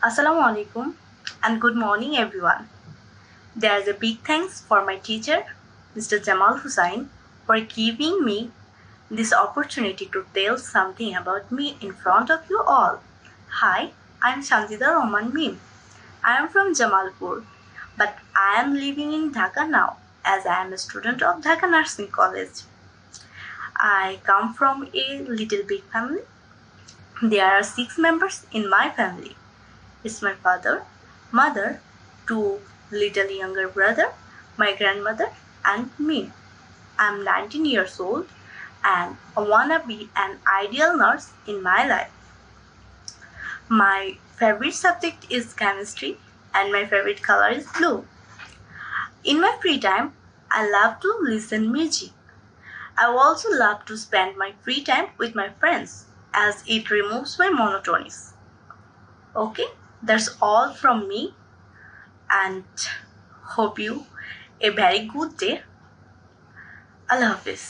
Assalamu alaikum and good morning everyone. There is a big thanks for my teacher, Mr. 𝐁𝐚𝐽𝐻, for giving me this opportunity to tell something about me in front of you all. Hi, I am SANZIDA RAHMAN. I am from Jamalpur, but I am living in Dhaka now as I am a student of Dhaka Nursing College. I come from a little big family. There are 6 members in my family. It's my father, mother, 2 little younger brother, my grandmother, and me. I'm 19 years old and I wanna be an ideal nurse in my life. My favorite subject is chemistry and my favorite color is blue. In my free time, I love to listen music. I also love to spend my free time with my friends as it removes my monotony. Okay, that's all from me and hope you a very good day. Allah Hafiz.